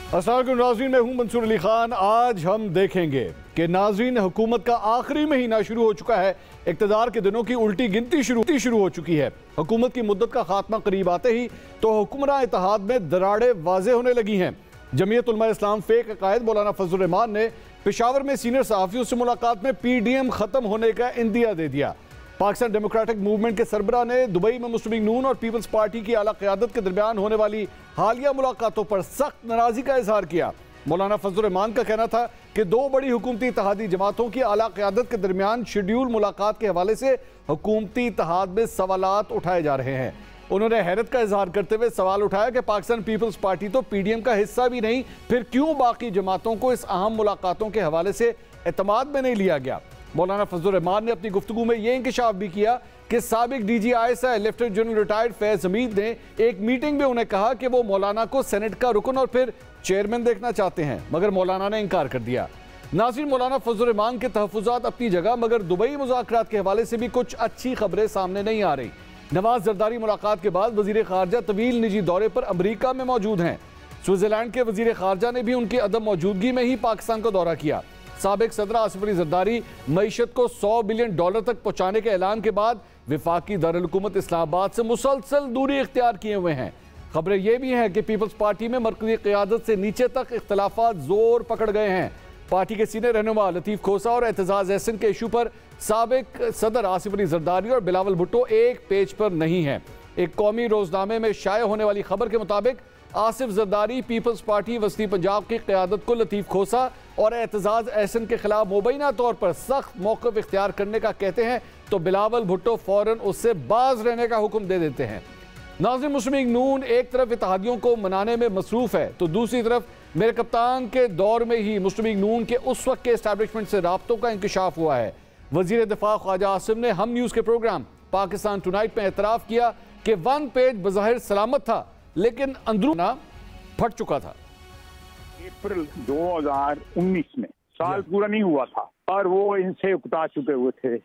अस्सलाम नाज़रीन, मैं हूं मंसूर अली खान। आज हम देखेंगे कि नाज़रीन हुकूमत का आखिरी महीना शुरू हो चुका है। इक़्तिदार के दिनों की उल्टी गिनती शुरू हो चुकी है। हुकूमत की मुद्दत का खात्मा करीब आते ही तो हुक्मरान इत्तेहाद में दरारें वाज़ेह होने लगी हैं। जमीयत उलमा इस्लाम फेक अकायद मौलाना फजल रहमान ने पेशावर में सीनियर सहाफ़ियों से मुलाकात में PDM ख़त्म होने का इंदिया दे दिया। पाकिस्तान डेमोक्रेटिक मूवमेंट के सरबराह ने दुबई में मुस्लिम लीग नून और पीपल्स पार्टी की आला क़यादत के दरमियान होने वाली हालिया मुलाकातों पर सख्त नाराज़गी का इजहार किया। मौलाना फजल रहमान का कहना था कि दो बड़ी हुकूमती इत्तेहादी जमातों की आला क़यादत के दरमियान शेड्यूल मुलाकात के हवाले से हुकूमती इत्तेहाद में सवालात उठाए जा रहे हैं। उन्होंने हैरत का इजहार करते हुए सवाल उठाया कि पाकिस्तान पीपल्स पार्टी तो PDM का हिस्सा भी नहीं, फिर क्यों बाकी जमातों को इस अहम मुलाकातों के हवाले से एतमाद में नहीं लिया गया। मौलाना फजल रहमान ने अपनी गुफ्तगू में यह इंकशाफ भी किया कि साबिक DG ISI lieutenant general retired Faiz Hamid ने एक मीटिंग में उन्हें कहा कि वो मौलाना को सेनेट का रुकन और फिर चेयरमैन देखना चाहते हैं, मगर मौलाना ने इनकार कर दिया। नाज़रीन, मौलाना फजल रहमान के तहफ़्फ़ुज़ात अपनी जगह, मगर दुबई मुज़ाकरात के हवाले से भी कुछ अच्छी खबरें सामने नहीं आ रही। नवाज जरदारी मुलाकात के बाद वज़ीर ख़ारजा तवील निजी दौरे पर अमरीका में मौजूद हैं। स्विट्ज़रलैंड के वज़ीर ख़ारजा ने भी उनकी अदम मौजूदगी में ही पाकिस्तान का दौरा किया। साबिक सदर आसिफ अली जरदारी मईशत को $100 बिलियन तक पहुँचाने के ऐलान के बाद वफाकी दारुल हुकूमत इस्लामाबाद से मुसलसल दूरी इख्तियार किए हुए हैं। खबरें यह भी हैं कि पीपल्स पार्टी में मरकज़ी क़यादत से नीचे तक इख्तलाफात जोर पकड़ गए हैं। पार्टी के सीनियर रहनुमा लतीफ़ खोसा और एतजाज़ एहसन के इशू पर साबिक सदर आसिफ अली जरदारी और बिलावल भुट्टो एक पेज पर नहीं है। एक कौमी रोजनामे में शाये होने वाली खबर के मुताबिक आसिफ जरदारी पीपल्स पार्टी वस्ती पंजाब की क़यादत को लतीफ़ खोसा और एतजाज़ एहसन के खिलाफ मुबैना तौर पर सख्त मौक़िफ़ इख्तियार करने का कहते हैं तो बिलावल भुट्टो फ़ौरन उससे बाज रहने का हुक्म दे देते हैं। नाज़रीन, मुस्लिम लीग नून एक तरफ इत्तेहादियों को मनाने में मसरूफ़ है तो दूसरी तरफ मेरे कप्तान के दौर में ही मुस्लिम लीग नून के उस वक्त के एस्टैब्लिशमेंट से राब्तों का इंकशाफ हुआ है। वज़ीर दिफ़ा ख्वाजा आसिम ने हम न्यूज़ के प्रोग्राम पाकिस्तान टुनाइट में एतराफ़ किया कि 1 पेज बज़ाहिर सलामत था, लेकिन अंदरूना फट चुका था। अप्रैल 2019 में साल पूरा नहीं हुआ था और वो इनसे उकता चुके हुए थे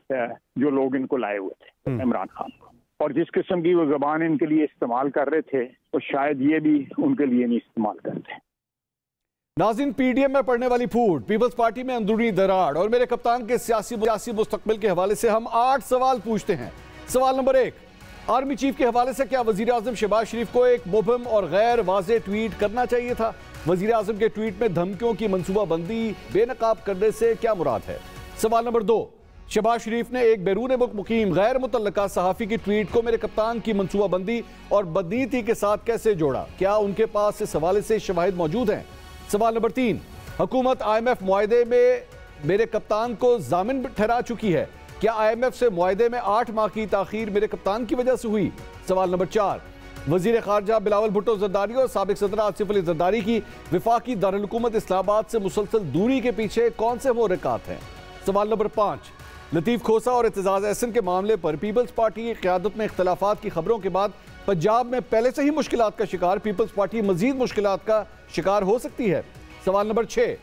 जो लोग इनको लाए हुए थे इमरान खान को, और जिस किस्म की वो जबान इनके लिए इस्तेमाल कर रहे थे वो शायद ये भी उनके लिए नहीं इस्तेमाल करते। नाज़रीन, PDM में पड़ने वाली फूट, पीपल्स पार्टी में अंदरूनी दरार और मेरे कप्तान के सियासी मुस्तकबिल के हवाले से हम 8 सवाल पूछते हैं। सवाल नंबर 1, आर्मी चीफ के हवाले से क्या वजीर आजम शहबाज शरीफ को एक मुबहम और गैर वाज़ेह ट्वीट करना चाहिए था? वजीर आजम के ट्वीट में धमकियों की मनसूबाबंदी बेनकाब करने से क्या मुराद है? सवाल नंबर 2, शहबाज शरीफ ने एक बैरून मुल्क मुकीम गैर मुतल्लका सहाफ़ी की ट्वीट को मेरे कप्तान की मनसूबाबंदी और बदनीति के साथ कैसे जोड़ा? क्या उनके पास इस हवाले से शवाहिद मौजूद हैं? सवाल नंबर 3, हुकूमत IMF मुआहदे में मेरे कप्तान को जामिन ठहरा चुकी है, क्या IMF से मुआहदे में 8 माह की ताखीर मेरे कप्तान की वजह से हुई? सवाल नंबर 4, वजीर खारजा बिलावल भुट्टो जरदारी और साबिक सदर आसिफ अली जरदारी की वफाकी दारुल हुकूमत इस्लामाबाद से मुसलसल दूरी के पीछे कौन से मुहर्रिकात हैं? सवाल नंबर 5, लतीफ़ खोसा और एतजाज़ एहसन के मामले पर पीपल्स पार्टी की क़यादत में इख्तलाफात की खबरों के बाद पंजाब में पहले से ही मुश्किलात का शिकार पीपल्स पार्टी मजीद मुश्किलात का शिकार हो सकती है। सवाल नंबर 6,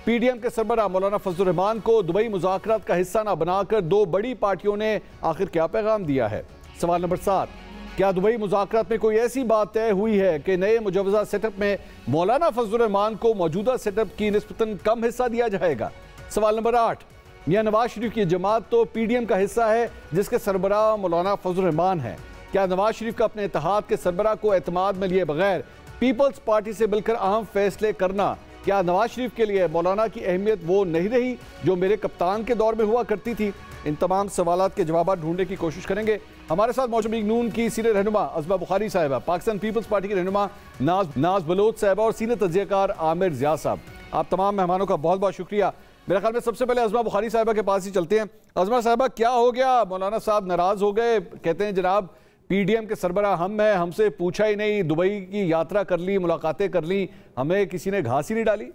PDM के सरबराह मौलाना फजल रहमान को दुबई मुज़ाकरात का हिस्सा न बनाकर दो बड़ी पार्टियों ने आखिर क्या पैगाम दिया है? सवाल नंबर 7, क्या दुबई मुज़ाकरात में कोई ऐसी बात तय हुई है कि नए मुजवज़ा सेटअप में मौलाना फजल रहमान को मौजूदा सेटअप की निस्बतन कम हिस्सा दिया जाएगा? सवाल नंबर 8, मियां नवाज शरीफ की जमात तो PDM का हिस्सा है जिसके सरबराह मौलाना फजल रहमान है, क्या नवाज शरीफ का अपने इत्तेहाद के सरबराह को एतमाद में लिए बगैर पीपल्स पार्टी से मिलकर अहम फैसले करना, क्या नवाज शरीफ के लिए मौलाना की अहमियत वो नहीं रही जो मेरे कप्तान के दौर में हुआ करती थी? इन तमाम सवालात के जवाब ढूंढने की कोशिश करेंगे। हमारे साथ मौजूद लीग नून की सीनियर रहनुमा अज़मा बुखारी साहिबा, पाकिस्तान पीपल्स पार्टी की रहनुमा नाज बलोच साहिबा और सीनियर तज्ज़ियाकार आमिर ज़िया साहब। आप तमाम मेहमानों का बहुत बहुत शुक्रिया। मेरे ख्याल में सबसे पहले अज़मा बुखारी साहिबा के पास ही चलते हैं। अज़मा साहिबा, क्या हो गया? मौलाना साहब नाराज़ हो गए, कहते हैं जनाब PDM के सरबराह हम हैं, हमसे पूछा ही नहीं, दुबई की यात्रा कर ली, मुलाकातें कर ली, हमें किसी ने घास ही नहीं डाली।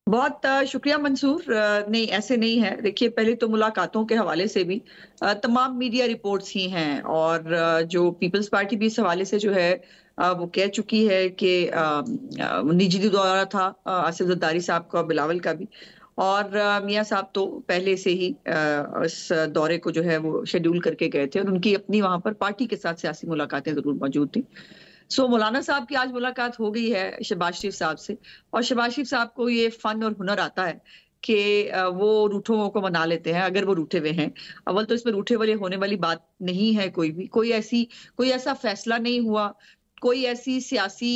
बहुत शुक्रिया मंसूर। नहीं, ऐसे नहीं है। देखिए, पहले तो मुलाकातों के हवाले से भी तमाम मीडिया रिपोर्ट्स ही हैं और जो पीपल्स पार्टी भी इस हवाले से जो है वो कह चुकी है कि निजी दौरा था आसिफ जरदारी साहब का, बिलावल का भी, और मियां साहब तो पहले से ही इस दौरे को जो है वो शेड्यूल करके गए थे और उनकी अपनी वहां पर पार्टी के साथ सियासी मुलाकातें जरूर मौजूद थी। सो मौलाना साहब की आज मुलाकात हो गई है शहबाज शरीफ साहब से, और शहबाज शरीफ साहब को ये फन और हुनर आता है कि वो रूठों को मना लेते हैं अगर वो रूठे हुए हैं। अव्वल तो इसमें रूठे वाले होने वाली बात नहीं है, कोई ऐसा फैसला नहीं हुआ, कोई ऐसी सियासी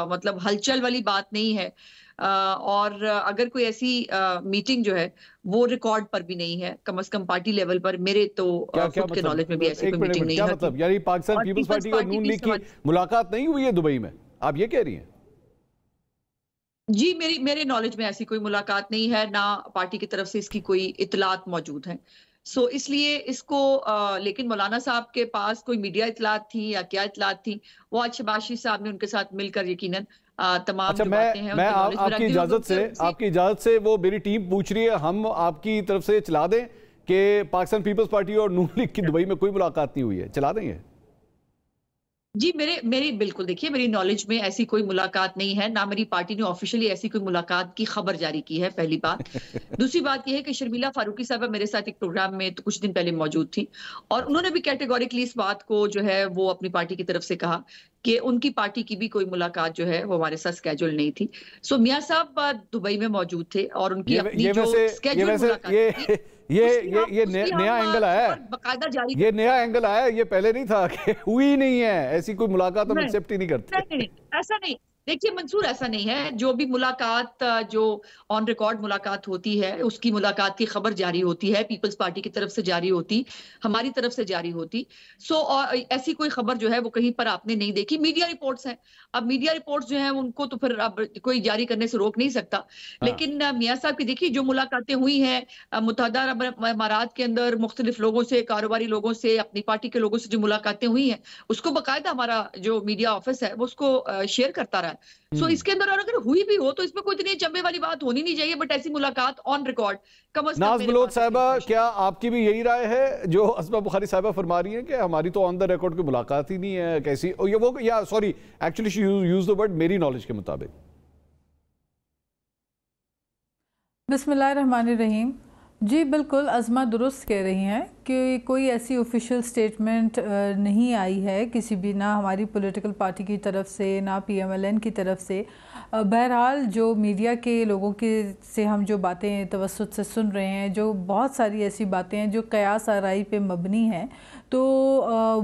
मतलब हलचल वाली बात नहीं है, और अगर कोई ऐसी मीटिंग जो है वो रिकॉर्ड पर भी नहीं है, कम से कम पार्टी लेवल पर मेरे तो खुद के नॉलेज में भी ऐसी कोई मीटिंग नहीं है। मतलब यानी पाकिस्तान पीपल्स पार्टी और नून लीग की मुलाकात नहीं हुई है दुबई में, आप ये कह रही हैं? जी, मेरे नॉलेज में ऐसी कोई मुलाकात नहीं है, ना पार्टी की तरफ से इसकी कोई इतलात मौजूद है। सो इसलिए इसको लेकिन मौलाना साहब के पास कोई मीडिया इतलात थी या क्या इतलात थी, वो आज शहबाज शरीफ साहब ने उनके साथ मिलकर यकीनन तमाम जो बातें हैं मैं आपकी इजाजत से वो मेरी टीम पूछ रही है, हम आपकी तरफ से चला दें कि पाकिस्तान पीपल्स पार्टी और नून लीग की दुबई में कोई मुलाकात नहीं हुई है, चला देंगे? जी, मेरी बिल्कुल, देखिए मेरी नॉलेज में ऐसी कोई मुलाकात नहीं है, ना मेरी पार्टी ने ऑफिशियली ऐसी कोई मुलाकात की खबर जारी की है, पहली बात। दूसरी बात यह है कि शर्मिला फारूकी साहब मेरे साथ एक प्रोग्राम में तो कुछ दिन पहले मौजूद थी और उन्होंने भी कैटेगोरिकली इस बात को जो है वो अपनी पार्टी की तरफ से कहा कि उनकी पार्टी की भी कोई मुलाकात जो है वो हमारे साथ स्केड्यूल नहीं थी। सो मियां साहब दुबई में मौजूद थे और उनकी अपनी जो स्केड्यूल मुलाकात थी, ये नया एंगल आया है, बाकायदा जारी, ये नया एंगल आया है, ये पहले नहीं था कि हुई नहीं है ऐसी कोई मुलाकात, हम एक्सेप्ट ही नहीं करते। नहीं, ऐसा नहीं, देखिए मंसूर, ऐसा नहीं है। जो भी मुलाकात जो ऑन रिकॉर्ड मुलाकात होती है उसकी मुलाकात की खबर जारी होती है, पीपल्स पार्टी की तरफ से जारी होती, हमारी तरफ से जारी होती। सो ऐसी कोई खबर जो है वो कहीं पर आपने नहीं देखी। मीडिया रिपोर्ट्स हैं, अब मीडिया रिपोर्ट्स जो हैं उनको तो फिर अब कोई जारी करने से रोक नहीं सकता। लेकिन मियां साहब की देखिए जो मुलाकातें हुई हैं मुत्तहदा अरब इमारात के अंदर मुख्तलिफ लोगों से, कारोबारी लोगों से, अपनी पार्टी के लोगों से जो मुलाकातें हुई हैं उसको बाकायदा हमारा जो मीडिया ऑफिस है वो उसको शेयर करता रहा है। सो इसके अंदर और अगर हुई भी हो तो इसमें कोई इतनी चंबे वाली बात होनी नहीं चाहिए, बट ऐसी मुलाकात ऑन रिकॉर्ड कम से कम। नाज बलोच साहिबा, क्या आपकी भी यही राय है जो असमा बुखारी साहिबा फरमा रही है कि हमारी तो ऑन द रिकॉर्ड कोई मुलाकात ही नहीं है? कैसी sorry actually she used the word मेरी नॉलेज के मुताबिक। बिस्मिल्लाहिर्रहमानिर्रहीम। जी बिल्कुल, अज़मा दुरुस्त कह रही हैं कि कोई ऐसी ऑफिशियल स्टेटमेंट नहीं आई है किसी भी, ना हमारी पॉलिटिकल पार्टी की तरफ से ना PMLN की तरफ से। बहरहाल जो मीडिया के लोगों के से हम जो बातें तवस्सुत से सुन रहे हैं, जो बहुत सारी ऐसी बातें हैं जो क़यास आराई पे मबनी हैं, तो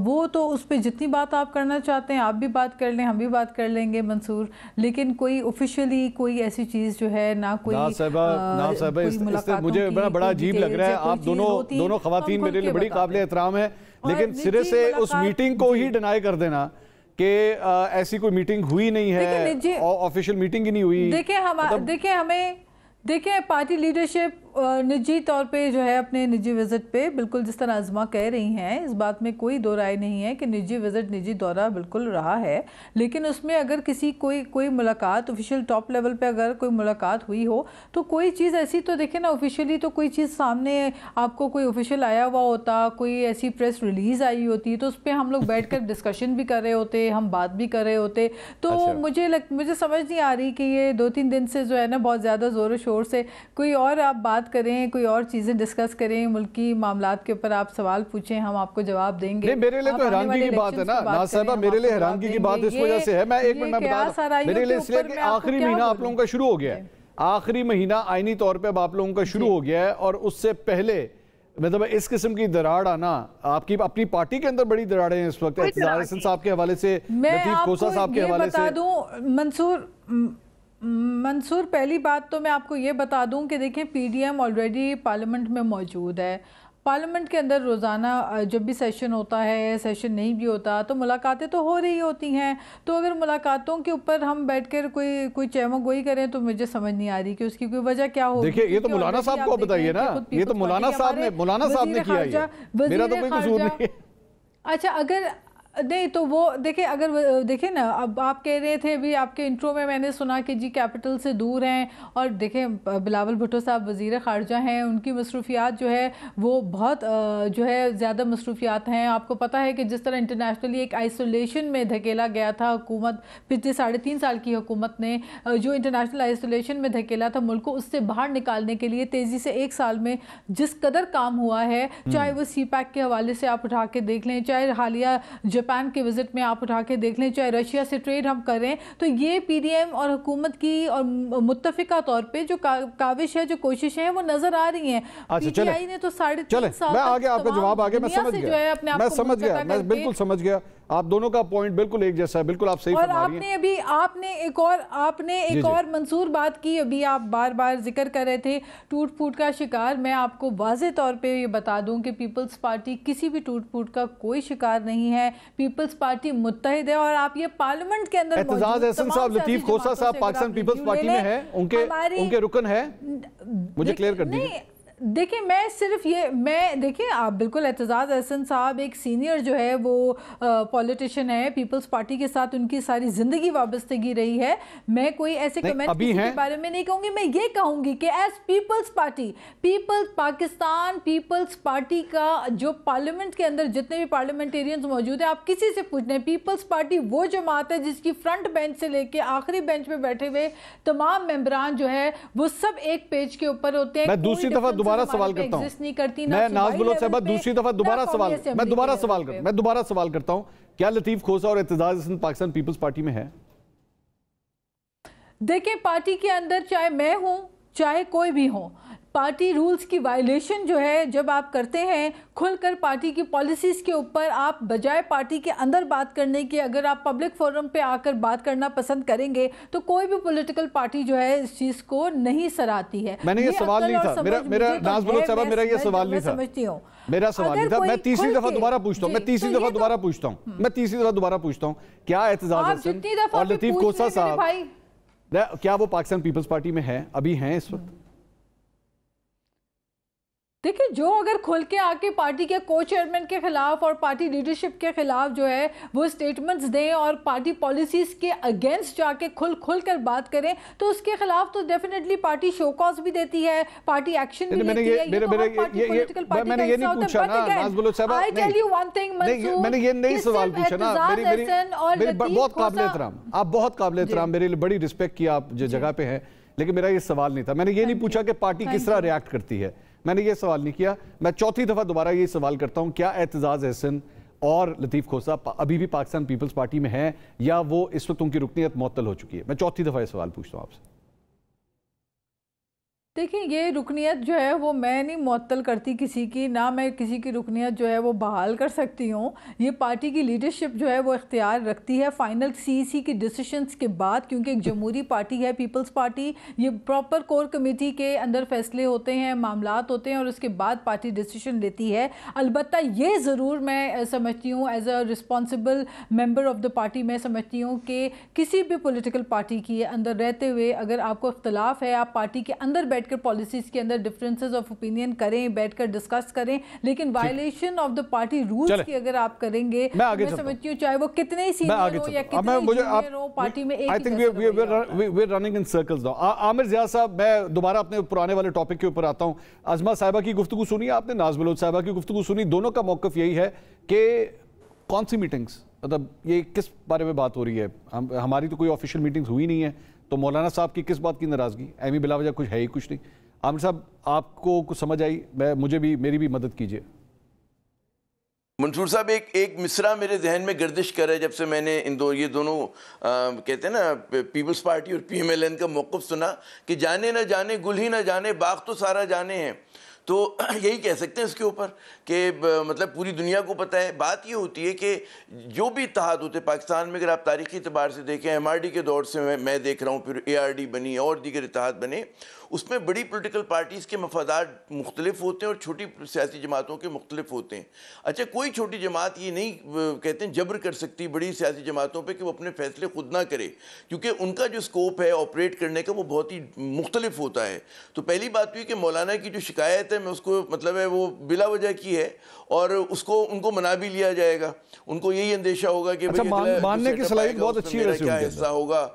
वो तो उस पर जितनी बात आप करना चाहते हैं आप भी बात कर लें, हम भी बात कर लेंगे मंसूर, लेकिन कोई ऑफिशियली कोई ऐसी चीज़ जो है ना कोई मुझे बड़ा अजीब लग रहा है। आप दोनों खवातीन मेरे लिए बड़ी काबिल एहतराम है, लेकिन सिरे से उस मीटिंग को ही डिनाई कर देना कि ऐसी कोई मीटिंग हुई नहीं है, ऑफिशियल मीटिंग ही नहीं हुई। देखिए पार्टी लीडरशिप निजी तौर पे जो है अपने निजी विज़िट पे, बिल्कुल जिस तरह अज़मा कह रही हैं, इस बात में कोई दो राय नहीं है कि निजी विज़िट निजी दौरा बिल्कुल रहा है, लेकिन उसमें अगर किसी कोई मुलाकात ऑफिशियल टॉप लेवल पे अगर कोई मुलाकात हुई हो तो कोई चीज़ ऐसी तो देखे ना, ऑफिशियली तो कोई चीज़ सामने आपको कोई ऑफिशियल आया हुआ होता, कोई ऐसी प्रेस रिलीज़ आई होती तो उस पर हम लोग बैठ कर डिस्कशन भी कर रहे होते, हम बात भी कर रहे होते। तो मुझे समझ नहीं आ रही कि ये 2-3 दिन से जो है ना बहुत ज़्यादा ज़ोर शोर से कोई और आप बात करें, कोई और चीज़ें डिस्कस करें, मुल्की मामलात के ऊपर आप सवाल पूछें, हम आपको जवाब देंगे। नहीं, मेरे लिए तो हैरानगी की बात है ना नाज साहिबा, मेरे लिए हैरानगी की बात इस वजह से है, मैं एक मिनट में बता रहा हूं, मेरे लिए इसलिए कि आखिरी महीना आप लोगों का शुरू हो गया है, आखिरी महीना आईनी तौर पे अब आप लोगों का शुरू हो गया है, और उससे पहले मतलब इस किस्म की दरार आना, आपकी अपनी पार्टी के अंदर बड़ी दरारें हैं इस वक्त, इख्तियार हसन साहब के हवाले से, लतीफ खोसा साहब के हवाले से। बता दूं मंसूर, पहली बात तो मैं आपको ये बता दूं कि देखें PDM ऑलरेडी पार्लियामेंट में मौजूद है। पार्लियामेंट के अंदर रोज़ाना जब भी सेशन होता है, सेशन नहीं भी होता तो मुलाकातें तो हो रही होती हैं। तो अगर मुलाकातों के ऊपर हम बैठकर कोई चहमगोई करें तो मुझे समझ नहीं आ रही कि उसकी कोई वजह क्या होगी। देखिए ये तो मौलाना साहब को बताइए ना, ये तो मौलाना साहब ने किया है, मेरा तो कोई कसूर नहीं है। अच्छा, नहीं तो वो देखिए, अगर देखिए ना, अब आप कह रहे थे अभी आपके इंट्रो में मैंने सुना कि जी कैपिटल से दूर हैं, और देखिए बिलावल भुट्टो साहब वज़ीर ख़ारजा हैं, उनकी मसरूफियात जो है वो बहुत जो है ज़्यादा मसरूफियात हैं। आपको पता है कि जिस तरह इंटरनेशनली एक आइसोलेशन में धकेला गया था हुकूमत, पिछले 3.5 साल की हुकूमत ने जो इंटरनेशनल आइसोलेशन में धकेला था मुल्क को, उससे बाहर निकालने के लिए तेज़ी से 1 साल में जिस कदर काम हुआ है, चाहे वो CPEC के हवाले से आप उठा के देख लें, चाहे हालिया जापान के विजिट में आप उठा के देख लें, चाहे रशिया से ट्रेड हम करें, तो ये PDM और हुकूमत की और मुत्तफिका तौर पे जो काविश है, जो कोशिशें हैं वो नजर आ रही हैं। PTI ने तो 3.5 साल मैं आगे आपका जवाब आगे मैं समझ गया, मैं बिल्कुल समझ गया। आप दोनों का पॉइंट बिल्कुल एक जैसा है, बिल्कुल आप सही फरमा रही हैं। अभी आपने एक और मंसूर बात की, अभी आप बार बार जिक्र कर रहे थे टूट फूट का शिकार। मैं आपको वाज़े तौर पे ये बता दूं कि पीपल्स पार्टी किसी भी टूट फूट का कोई शिकार नहीं है। पीपल्स पार्टी मुत्तहिद है, और आप ये पार्लियामेंट के अंदर एतजाज एहसन साहब, लतीफ खोसा साहब पाकिस्तान पीपल्स पार्टी में है, उनके रुकन है, मुझे क्लियर कर दीजिए। देखिए देखिए आप बिल्कुल, एतजाज अहसन साहब एक सीनियर जो है वो पॉलिटिशियन है, पीपल्स पार्टी के साथ उनकी सारी जिंदगी वाबस्तगी रही है। मैं कोई ऐसे कमेंट किसी के बारे में नहीं कहूंगी। मैं ये कहूंगी कि as peoples party, Pakistan peoples party का जो पार्लियामेंट के अंदर जितने भी पार्लियामेंटेरियंस मौजूद हैं, आप किसी से पूछ लें, पीपल्स पार्टी वो जमात है जिसकी फ्रंट बेंच से लेके आखिरी बेंच पे बैठे हुए तमाम मेंबरान जो है वो सब एक पेज के ऊपर होते हैं। मैं दूसरी दफा दोबारा सवाल करता हूं, मैं नाज़ साहब दूसरी दफा दोबारा सवाल करता हूं, क्या लतीफ खोसा और एतजाज अहसन पाकिस्तान पीपल्स पार्टी में है? देखिए, पार्टी के अंदर चाहे मैं हूं चाहे कोई भी हो, पार्टी रूल्स की वायलेशन जो है जब आप करते हैं, खुलकर पार्टी की पॉलिसीज के ऊपर आप बजाय पार्टी के अंदर बात करने की, अगर आप पब्लिक फोरम पे आकर बात करना पसंद करेंगे तो कोई भी पॉलिटिकल पार्टी जो है इस चीज को नहीं सराहती है। मैंने ये सवाल नहीं था, मेरा नाज़ साहब, मेरा ये सवाल नहीं था, समझती हूँ, मेरा सवाल नहीं था। मैं तीसरी दफा दोबारा पूछता हूँ, क्या एतजाज अहसन और लतीफ खोसा साहब, क्या वो पाकिस्तान पीपल्स पार्टी में है, अभी हैं इस वक्त? देखिए, जो अगर खुल के आके पार्टी के को चेयरमैन के खिलाफ और पार्टी लीडरशिप के खिलाफ जो है वो स्टेटमेंट्स दें और पार्टी पॉलिसीज के अगेंस्ट जाके खुल कर बात करें, तो उसके खिलाफ तो डेफिनेटली पार्टी शो कॉज भी देती है, पार्टी एक्शन भी लेती है। मैंने ये नहीं पूछा ना नाज़ साहब, मैंने ये नहीं सवाल पूछा ना, बहुत काबिल एहतराम, आप बहुत काबिल एहतराम, मेरे लिए बड़ी रिस्पेक्ट की आप जो जगह पे हैं, लेकिन मेरा ये सवाल नहीं था। मैंने ये नहीं पूछा कि पार्टी किस तरह रिएक्ट करती है, मैंने ये सवाल नहीं किया। मैं चौथी दफा दोबारा ये सवाल करता हूं, क्या एतजाज अहसन और लतीफ खोसा अभी भी पाकिस्तान पीपल्स पार्टी में हैं या वो इस वक्त उनकी रुकनीयत मुअत्तल हो चुकी है? मैं चौथी दफा ये सवाल पूछता हूं आपसे। देखिए, ये रुकनियत जो है वो मैं नहीं मुअत्तल करती किसी की, ना मैं किसी की रुकनियत जो है वो बहाल कर सकती हूँ। ये पार्टी की लीडरशिप जो है वो इख्तियार रखती है फाइनल CEC की डिसीशंस के बाद, क्योंकि एक जमहूरी पार्टी है पीपल्स पार्टी, ये प्रॉपर कोर कमेटी के अंदर फैसले होते हैं, मामलात होते हैं और उसके बाद पार्टी डिसीशन लेती है। अलबत्ता ये ज़रूर मैं समझती हूँ as a responsible member of the party, मैं समझती हूँ कि किसी भी पोलिटिकल पार्टी के अंदर रहते हुए अगर आपको इख्तलाफ है, आप पार्टी के अंदर बैठकर पॉलिसीज के अंदर डिफरेंसेस ऑफ ओपिनियन करें, बैठकर डिस्कस करें, लेकिन violation of the party rules की अगर आप करेंगे, मैं समझती हूँ चाहे वो कितने ही सीनियर हो या कितने जूनियर हो, पार्टी में एक ही we are running in circles now. Aamir Zia साहब, मैं दोबारा अपने पुराने वाले टॉपिक के ऊपर आता हूँ। अज़मा साहिबा की गुफ्तगू सुनी आपने, नाज़ बलोच साहिबा की गुफ्तगू सुनी, दोनों का मौक़िफ़ यही है कि कौन सी मीटिंग्स, मतलब ये किस बारे में बात हो रही है? हमारी तो कोई ऑफिशियल मीटिंग्स हुई नहीं है, तो मौलाना साहब की किस बात की नाराज़गी? एमी बिला वजह कुछ है ही कुछ नहीं। आमिर साहब, आपको कुछ समझ आई? मेरी भी मदद कीजिए। मंसूर साहब, एक मिसरा मेरे जहन में गर्दिश कर रहा है जब से मैंने ये दोनों कहते हैं ना पीपल्स पार्टी और PMLN का मौक़िफ़ सुना कि जाने ना जाने गुल ही ना जाने बाग तो सारा जाने हैं, तो यही कह सकते हैं इसके ऊपर कि मतलब पूरी दुनिया को पता है। बात ये होती है कि जो भी इत्तेहाद होते हैं पाकिस्तान में, अगर आप तारीख़ी एतबार से देखें, MRD के दौर से मैं देख रहा हूँ, फिर ARD बनी और दीगर इत्तेहाद बने, उसमें बड़ी पोलिटिकल पार्टीज़ के मफादात मुख्तलिफ होते हैं और छोटी सियासी जमातों के मुख्तलिफ होते हैं। अच्छा, कोई छोटी जमात ये नहीं कहते हैं जबर कर सकती बड़ी सियासी जमातों पे कि वो अपने फैसले खुद ना करे, क्योंकि उनका जो स्कोप है ऑपरेट करने का वो बहुत ही मुख्तलिफ होता है। तो पहली बात हुई कि मौलाना की जो शिकायत है मैं उसको मतलब है वो बिला वजह की है और उसको उनको मना भी लिया जाएगा। उनको यही अंदेशा होगा कि अच्छा, मानने की सलाहियत बहुत अच्छी है, क्या हिस्सा होगा।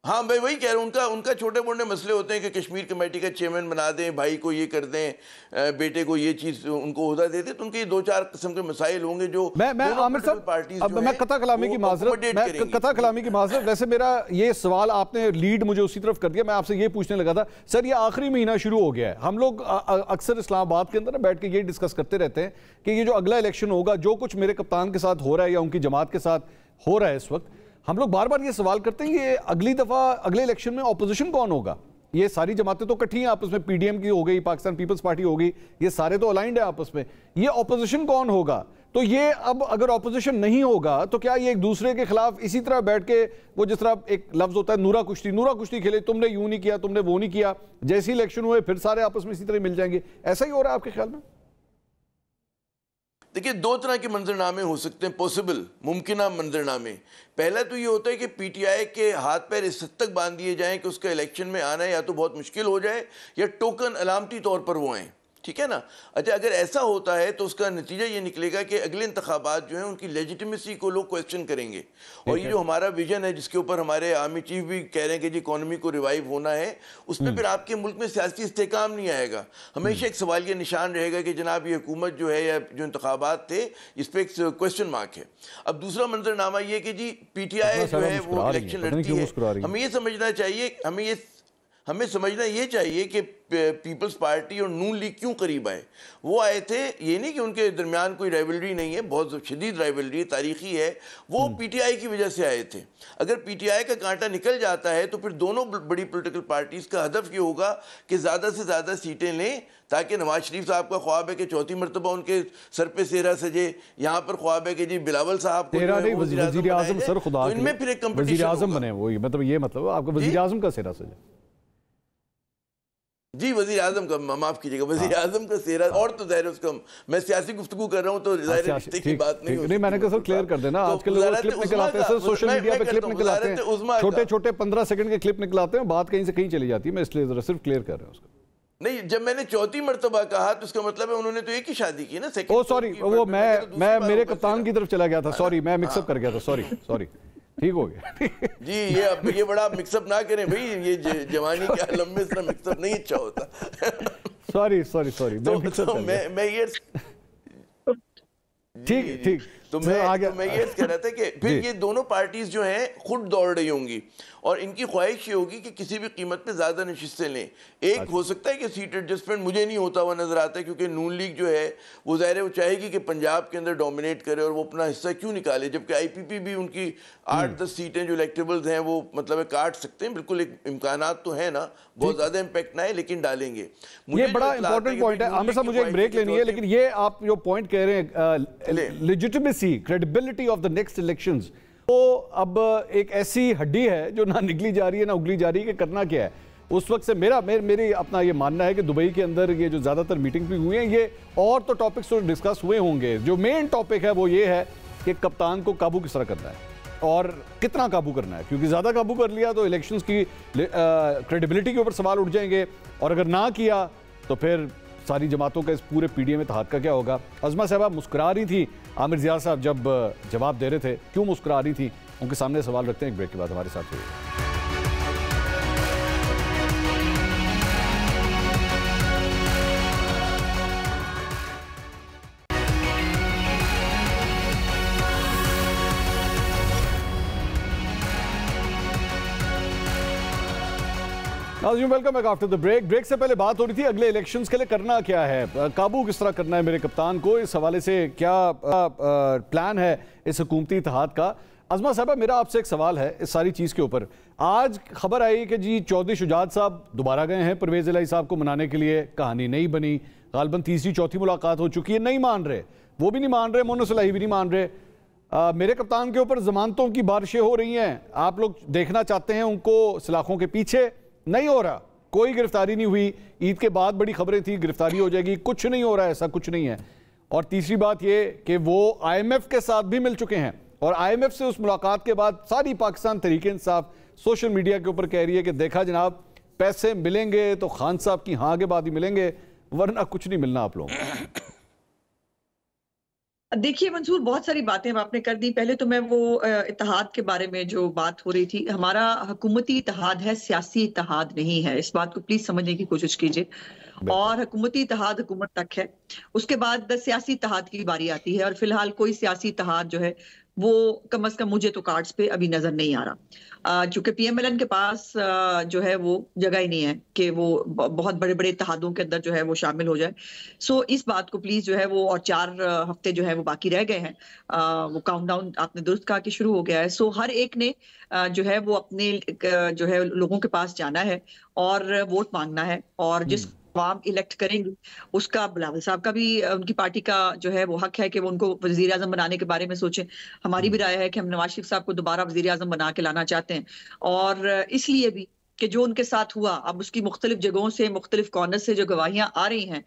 हाँ मैं वही कह रहा हूँ, उनका छोटे मोटे मसले होते हैं कि कश्मीर कमेटी का चेयरमैन बना दें, भाई को ये कर दें, बेटे को ये चीज़ उनको ओहदा दे दें, तो उनके 2-4 किस्म के मसाइल होंगे जो मैं आमिर साहब, अब मैं कथा कलामी की माजरत, वैसे मेरा ये सवाल आपने लीड मुझे उसी तरफ कर दिया। मैं आपसे ये पूछने लगा था सर, ये आखिरी महीना शुरू हो गया है, हम लोग अक्सर इस्लामाबाद के अंदर बैठ के ये डिस्कस करते रहते हैं कि ये जो अगला इलेक्शन होगा, जो कुछ मेरे कप्तान के साथ हो रहा है या उनकी जमात के साथ हो रहा है इस वक्त, हम लोग बार बार ये सवाल करते हैं ये अगली दफा अगले इलेक्शन में ऑपोजिशन कौन होगा। ये सारी जमातें तो इकट्ठी हैं आपस में, पीडीएम की हो गई, पाकिस्तान पीपल्स पार्टी हो गई, ये सारे तो अलाइंड है आपस में, ये ऑपोजिशन कौन होगा। तो ये अब अगर ऑपोजिशन नहीं होगा तो क्या ये एक दूसरे के खिलाफ इसी तरह बैठ के, वो जिस तरह एक लफ्ज होता है नूरा कुश्ती खेले, तुमने यूं नहीं किया, तुमने वो नहीं किया, जैसे ही इलेक्शन हुए फिर सारे आपस में इसी तरह मिल जाएंगे, ऐसा ही हो रहा है आपके ख्याल में? देखिए, 2 तरह के मंजरनामे हो सकते हैं पॉसिबल, मुमकिना मंजरनामे। पहला तो ये होता है कि पीटीआई के हाथ पैर इस हद तक बांध दिए जाएं कि उसका इलेक्शन में आना या तो बहुत मुश्किल हो जाए या टोकन अलामती तौर पर वो आएँ, ठीक है ना। अच्छा, अगर ऐसा होता है तो उसका नतीजा ये निकलेगा कि अगले इंतखाबात जो हैं उनकी लेजिटिमेसी को लोग क्वेश्चन करेंगे। और ये जो हमारा विजन है जिसके ऊपर हमारे आर्मी चीफ भी कह रहे हैं कि जी इकॉनमी को रिवाइव होना है, उस पर फिर आपके मुल्क में सियासी इस्तेकाम नहीं आएगा। हमेशा एक सवाल ये निशान रहेगा कि जनाब ये हुकूमत जो है या जो इंतखाबात थे इस पर एक क्वेश्चन मार्क है। अब दूसरा मंजरनामा ये कि जी पीटीआई जो है वो इलेक्शन लड़ती है। हमें ये समझना चाहिए, हमें समझना ये चाहिए कि पीपल्स पार्टी और नून लीग क्यों करीब आए। वो आए थे, ये नहीं कि उनके दरमियान कोई राइवलरी नहीं है, बहुत शदीद राइवलरी तारीखी है, वो पीटीआई की वजह से आए थे। अगर पीटीआई का कांटा निकल जाता है तो फिर दोनों बड़ी पॉलिटिकल पार्टीज़ का हदफ ये होगा कि ज़्यादा से ज़्यादा सीटें लें, ताकि नवाज शरीफ साहब का ख्वाब है कि 4थी मरतबा उनके सर पे सेहरा सजे, यहाँ पर ख्वाब है कि जी बिलावल साहब को वज़ीर आज़म सर खुदा, इनमें फिर एक कंपटीशन वज़ीर आज़म बने, वो मतलब ये मतलब आपका वज़ीर आज़म का सेहरा सजे। जी वज़ीर आज़म का, माफ़ कीजिएगा, वज़ीर आज़म का सेहरा, और तो ज़ाहिर उसका मैं सियासी गुफ्तगू कर रहा हूँ तो ज़ाहिर रिश्ते की बात नहीं, मैंने कहा सर क्लियर कर देना। आजकल लोग क्लिप निकल आते हैं सर, सोशल मीडिया पे क्लिप निकल आते हैं, छोटे-छोटे 15 सेकंड के क्लिप निकल आते हैं, बात कहीं से कहीं चली जाती है, मैं इसलिए जरा सिर्फ क्लियर कर रहा हूँ उसको। नहीं, जब मैंने 4थी मरतबा कहा तो उसका मतलब है उन्होंने तो एक ही शादी की ना, सेकंड। ओ सॉरी, वो मैं मेरे कप्तान की तरफ चला गया था, सॉरी मैं मिक्सअप कर गया था, सॉरी ठीक हो गया जी। ये बड़ा मिक्सअप ना करें भाई, ये जवानी के आलम में इतना मिक्सअप नहीं अच्छा होता। सॉरी मैं ये ठीक तो मैं ये कह रहा था कि फिर ये दोनों पार्टीज जो हैं खुद दौड़ रही होंगी और इनकी ख्वाहिश ये होगी कि किसी भी कीमत पे ज़्यादा नशिस्तें लें। एक हो सकता है कि सीट एडजस्टमेंट मुझे नहीं होता हुआ नज़र आता है, क्योंकि नून लीग जो है वो ज़ाहिर है वो चाहेगी कि पंजाब के अंदर डोमिनेट करे और वो अपना हिस्सा क्यों निकाले, जबकि आईपीपी भी उनकी 8-10 सीटें जो इलेक्टेबल्स हैं वो मतलब है काट सकते हैं, बिल्कुल एक इम्कानात तो है ना, बहुत ज़्यादा इम्पैक्ट ना है लेकिन डालेंगे। ये बड़ा इंपॉर्टेंट पॉइंट है। आमिर साहब मुझे एक ब्रेक लेनी है, लेकिन ये आप जो पॉइंट कह रहे हैं legitimacy, credibility of the next elections, तो अब एक ऐसी हड्डी है जो ना निकली जा रही है ना उगली जा रही है कि करना क्या है। उस वक्त से मेरी अपना ये मानना है कि दुबई के अंदर ये जो ज़्यादातर मीटिंग भी हुई हैं, ये और तो टॉपिक्स तो डिस्कस हुए होंगे, जो मेन टॉपिक है वो ये है कि कप्तान को काबू किस तरह करना है और कितना काबू करना है, क्योंकि ज़्यादा काबू कर लिया तो इलेक्शंस की क्रेडिबिलिटी के ऊपर सवाल उठ जाएंगे, और अगर ना किया तो फिर सारी जमातों का इस पूरे पीडीएम इत्तेहाद का क्या होगा। अज़मा साहबा मुस्कुरा रही थी आमिर ज़िया साहब जब जवाब दे रहे थे, क्यों मुस्कुरा रही थी, उनके सामने सवाल रखते हैं, एक ब्रेक के बाद हमारे साथ हुए। Welcome back after the break से पहले बात हो रही थी अगले इलेक्शंस के लिए करना क्या है, काबू किस तरह करना है मेरे कप्तान को, इस हवाले से क्या प्लान है इस हुकूमती इत्तेहाद का। अज़मा साहबा मेरा आपसे एक सवाल है इस सारी चीज़ के ऊपर। आज खबर आई कि जी चौधरी शुजात साहब दोबारा गए हैं परवेज़ इलाही साहब को मनाने के लिए, कहानी नहीं बनी, गालबन तीसरी चौथी मुलाकात हो चुकी है, नहीं मान रहे, वो भी नहीं मान रहे, मोनस इलाही भी नहीं मान रहे। मेरे कप्तान के ऊपर जमानतों की बारिशें हो रही हैं, आप लोग देखना चाहते हैं उनको सलाखों के पीछे, नहीं हो रहा, कोई गिरफ्तारी नहीं हुई, ईद के बाद बड़ी खबरें थी गिरफ्तारी हो जाएगी, कुछ नहीं हो रहा है, ऐसा कुछ नहीं है। और तीसरी बात ये कि वो IMF के साथ भी मिल चुके हैं और IMF से उस मुलाकात के बाद सारी पाकिस्तान तहरीक इंसाफ सोशल मीडिया के ऊपर कह रही है कि देखा जनाब, पैसे मिलेंगे तो खान साहब की हाँ के बाद ही मिलेंगे, वरना कुछ नहीं मिलना आप लोगों को। देखिए मंसूर, बहुत सारी बातें आपने कर दी। पहले तो मैं वो इत्तेहाद के बारे में जो बात हो रही थी, हमारा हुकूमती इत्तेहाद है, सियासी इत्तेहाद नहीं है। इस बात को प्लीज समझने की कोशिश कीजिए। और हुकूमती इत्तेहाद हुकूमत तक है, उसके बाद सियासी इत्तेहाद की बारी आती है। और फिलहाल कोई सियासी इत्तेहाद जो है वो कम से कम मुझे तो कार्ड्स पे अभी नजर नहीं आ रहा, चूंकि PMLN के पास जो है वो जगह ही नहीं है कि वो बहुत बड़े बड़े इत्तेहादों के अंदर जो है वो शामिल हो जाए। सो इस बात को प्लीज जो है वो, और 4 हफ्ते जो है वो बाकी रह गए हैं, वो काउंटडाउन आपने दुरुस्त कहा कि शुरू हो गया है। सो हर एक ने जो है वो अपने जो है लोगों के पास जाना है और वोट मांगना है, और जिस अवाम इलेक्ट करेंगे उसका, बिलावल साहब का भी, उनकी पार्टी का जो है वो हक है कि वो उनको वजीर आजम बनाने के बारे में सोचें। हमारी भी राय है कि हम नवाज शरीफ साहब को दोबारा वजीर आजम बना के लाना चाहते हैं, और इसलिए भी कि जो उनके साथ हुआ, अब उसकी मुख्तलिफ जगहों से, मुख्तलिफ कॉर्नर से जो गवाहियां आ रही हैं,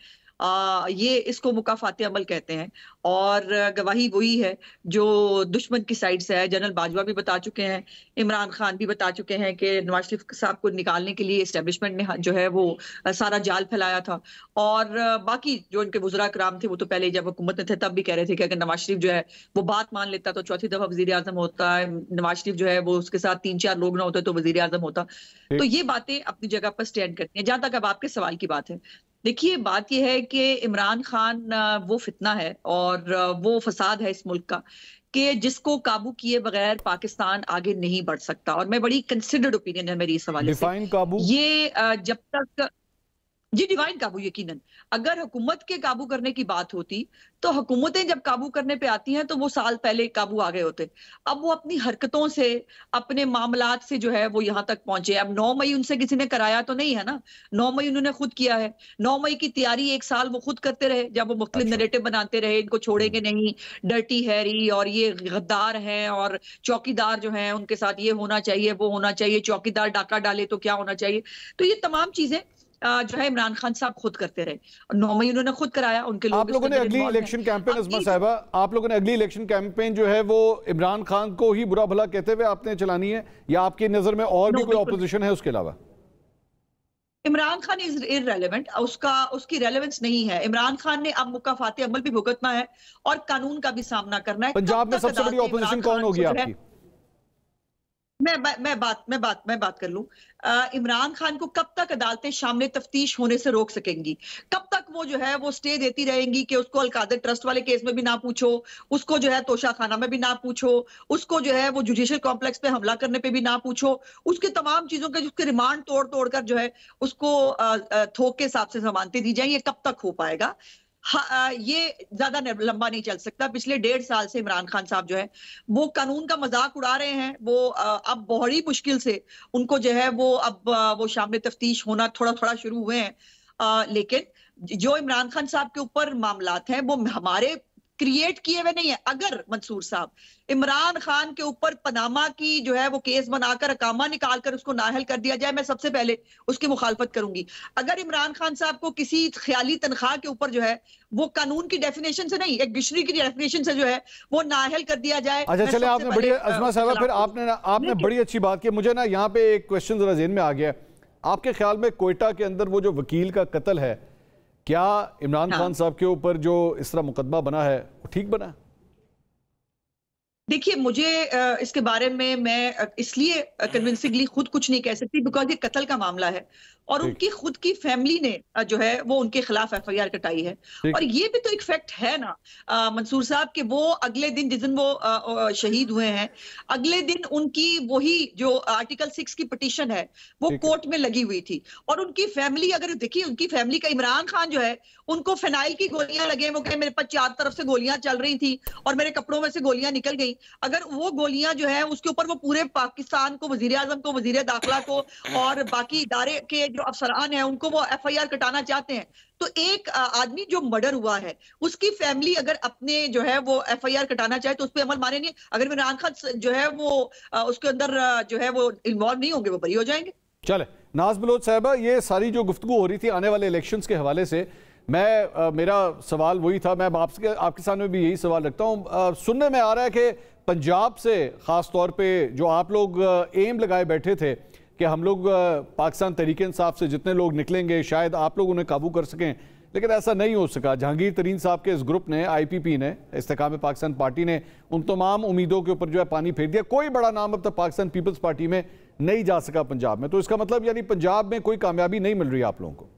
ये इसको मुकाफाते अमल कहते हैं। और गवाही वही है जो दुश्मन की साइड से है। जनरल बाजवा भी बता चुके हैं, इमरान खान भी बता चुके हैं कि नवाज शरीफ साहब को निकालने के लिए एस्टेब्लिशमेंट ने जो है वो सारा जाल फैलाया था। और बाकी जो इनके वज़रा कराम थे वो तो पहले जब हुकूमत में थे तब भी कह रहे थे कि अगर नवाज शरीफ जो है वो बात मान लेता तो चौथी दफा वजीर आजम होता है, नवाज शरीफ जो है वो उसके साथ 3-4 लोग ना होते तो वजीर आजम होता। तो ये बातें अपनी जगह पर स्टैंड करती हैं। जहां तक अब आपके सवाल की बात है, देखिए बात यह है कि इमरान खान वो फितना है और वो फसाद है इस मुल्क का कि जिसको काबू किए बगैर पाकिस्तान आगे नहीं बढ़ सकता। और मैं, बड़ी कंसिडर्ड ओपिनियन है मेरी इस हवाले से। डिफाइन काबू, ये जब तक जी, डिवाइन काबू यकीनन, अगर हुकूमत के काबू करने की बात होती तो हुकूमतें जब काबू करने पे आती हैं तो वो साल पहले काबू आ गए होते। अब वो अपनी हरकतों से, अपने मामलात से जो है वो यहाँ तक पहुंचे। अब 9 मई उनसे किसी ने कराया तो नहीं है ना, 9 मई उन्होंने खुद किया है। 9 मई की तैयारी 1 साल वो खुद करते रहे, जब वो मुख्तलिफ नैरेटिव बनाते रहे, इनको छोड़ेंगे नहीं, डर्टी हैरी और ये गद्दार हैं और चौकीदार जो हैं उनके साथ ये होना चाहिए, वो होना चाहिए, चौकीदार डाका डाले तो क्या होना चाहिए। तो ये तमाम चीजें जो है इमरान खान साहब खुद करते रहे। 9 मई उन्होंने खुद कराया, उनके लोग। आप लोगों ने अगली इलेक्शन कैंपेन, अज़मा साहिबा, आप लोगों ने अगली इलेक्शन कैंपेन जो है वो इमरान खान को ही बुरा भला कहते हुए आपने चलानी है, या आपकी नजर में और भी कोई ऑपोजिशन है उसके अलावा? इमरान खान इज इररेलेवेंट, उसकी रेलेवेंस नहीं है। इमरान खान ने अब मुकाफाते अमल भी भुगतना है और कानून का भी सामना करना है। पंजाब में सबसे बड़ी ऑपोजिशन कौन होगी आपकी? मैं बात कर लूं। इमरान खान को कब तक अदालतें शामिल तफ्तीश होने से रोक सकेंगी? कब तक वो जो है वो स्टे देती रहेंगी कि उसको अलकादर ट्रस्ट वाले केस में भी ना पूछो, उसको जो है तोशा खाना में भी ना पूछो, उसको जो है वो जुडिशियल कॉम्प्लेक्स पे हमला करने पे भी ना पूछो, उसके तमाम चीजों के उसके रिमांड तोड़ कर जो है उसको थोक के हिसाब से जमानतें दी जाए? ये कब तक हो पाएगा? ये ज्यादा लंबा नहीं चल सकता। पिछले 1.5 साल से इमरान खान साहब जो है वो कानून का मजाक उड़ा रहे हैं। वो अब बड़ी मुश्किल से उनको जो है वो अब वो शामिल तफ्तीश होना थोड़ा शुरू हुए हैं। लेकिन जो इमरान खान साहब के ऊपर मामलात हैं वो हमारे क्रिएट किए हुए नहीं है। अगर मंसूर साहब इमरान खान के ऊपर पनामा की जो है वो केस बनाकर अकामा निकालकर उसको नाअहल कर दिया जाए, मैं सबसे पहले उसकी मुखालफत करूंगी। अगर इमरान खान साहब को किसी ख्याली तनख्वाह के ऊपर जो है वो कानून की डेफिनेशन से नहीं, एक डिक्शनरी की डेफिनेशन से जो है वो नाअहल कर दिया जाए। अच्छा चले, आपने बड़ी, अज़मा साहिबा, फिर आपने बड़ी अच्छी बात की। मुझे ना यहाँ पे एक क्वेश्चन जरा ज़हन में आ गया। आपके ख्याल में कोयटा के अंदर वो जो वकील का कत्ल है, क्या इमरान खान साहब के ऊपर जो इस तरह मुकदमा बना है वो ठीक बना? देखिए, मुझे इसके बारे में मैं इसलिए कन्विंसिंगली खुद कुछ नहीं कह सकती बिकॉज ये कत्ल का मामला है और उनकी खुद की फैमिली ने जो है वो उनके खिलाफ FIR कटाई है। और ये भी तो एक फैक्ट है ना मंसूर साहब कि वो अगले दिन, जिस दिन वो शहीद हुए हैं, अगले दिन उनकी वही जो आर्टिकल 6 की पिटीशन है वो कोर्ट में लगी हुई थी। और उनकी फैमिली, अगर देखिए उनकी फैमिली का, इमरान खान जो है उनको फेनाइल की गोलियां लगे, वो कहे मेरे पास 4 तरफ से गोलियां चल रही थी और मेरे कपड़ों में से गोलियां निकल गई। अगर वो गोलियां जो है उसके ऊपर वो पूरे पाकिस्तान को, वजीर आजम को, वजीर दाखिला को और बाकी इदारे के जो अफसरान है उनको वो FIR कटाना चाहते हैं, तो एक आदमी जो मर्डर हुआ है उसकी फैमिली अगर अपने जो है वो FIR कटाना चाहे तो उस पर अमल माने नहीं। अगर इमरान खान जो है वो उसके अंदर जो है वो इन्वॉल्व नहीं होंगे, वो बरी हो जाएंगे। चले, नाज बलोच साहबा, ये सारी जो गुफ्तगू हो रही थी आने वाले इलेक्शंस के हवाले से, मेरा सवाल वही था, मैं आपके सामने भी यही सवाल रखता हूँ। सुनने में आ रहा है कि पंजाब से ख़ास तौर पे जो आप लोग एम लगाए बैठे थे कि हम लोग पाकिस्तान तहरीक इंसाफ से जितने लोग निकलेंगे शायद आप लोग उन्हें काबू कर सकें, लेकिन ऐसा नहीं हो सका। जहांगीर तरीन साहब के इस ग्रुप ने, IPP ने, इस्तेकाम पाकिस्तान पार्टी ने उन तमाम उम्मीदों के ऊपर जो है पानी फेर दिया। कोई बड़ा नाम अब तक पाकिस्तान पीपल्स पार्टी में नहीं जा सका पंजाब में, तो इसका मतलब यानी पंजाब में कोई कामयाबी नहीं मिल रही आप लोगों को।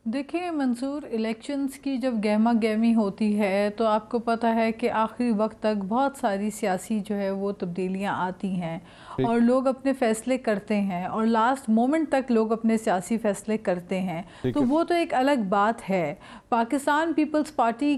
देखिए मंसूर, इलेक्शंस की जब गहमा गहमी होती है तो आपको पता है कि आखिरी वक्त तक बहुत सारी सियासी जो है वो तब्दीलियां आती हैं और लोग अपने फ़ैसले करते हैं और लास्ट मोमेंट तक लोग अपने सियासी फ़ैसले करते हैं, तो वो तो एक अलग बात है। पाकिस्तान पीपल्स पार्टी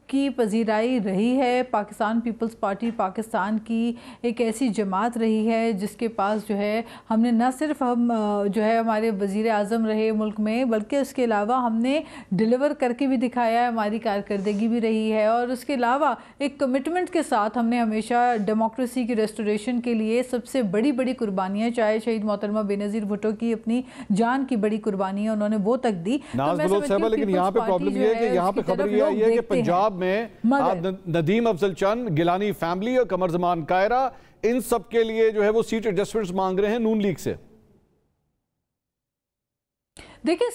की पजीराई रही है। पाकिस्तान पीपल्स पार्टी पाकिस्तान की एक ऐसी जमात रही है जिसके पास जो है हमने न सिर्फ हम जो है हमारे वज़ीर आज़म रहे मुल्क में, बल्कि उसके अलावा हमने डिलीवर करके भी दिखाया है, हमारी कारकर्दगी भी रही है और उसके अलावा एक कमिटमेंट के साथ हमने हमेशा डेमोक्रेसी की रेस्टोरेशन के लिए सबसे बड़ी बड़ी कुर्बानियाँ, चाहे शहीद मोहतरमा बेनज़ीर भुट्टो की अपनी जान की बड़ी कुर्बानी है, उन्होंने वो तक दी। लेकिन यहाँ पे प्रॉब्लम ये है कि यहाँ पे खबर ये आई है कि पंजाब में नदीम अफजल चंद, गिलानी फैमिली और कमर जमान कायरा, इन सब के लिए जो है वो सीट एडजस्टमेंट्स मांग रहे हैं नून लीग से। देखिए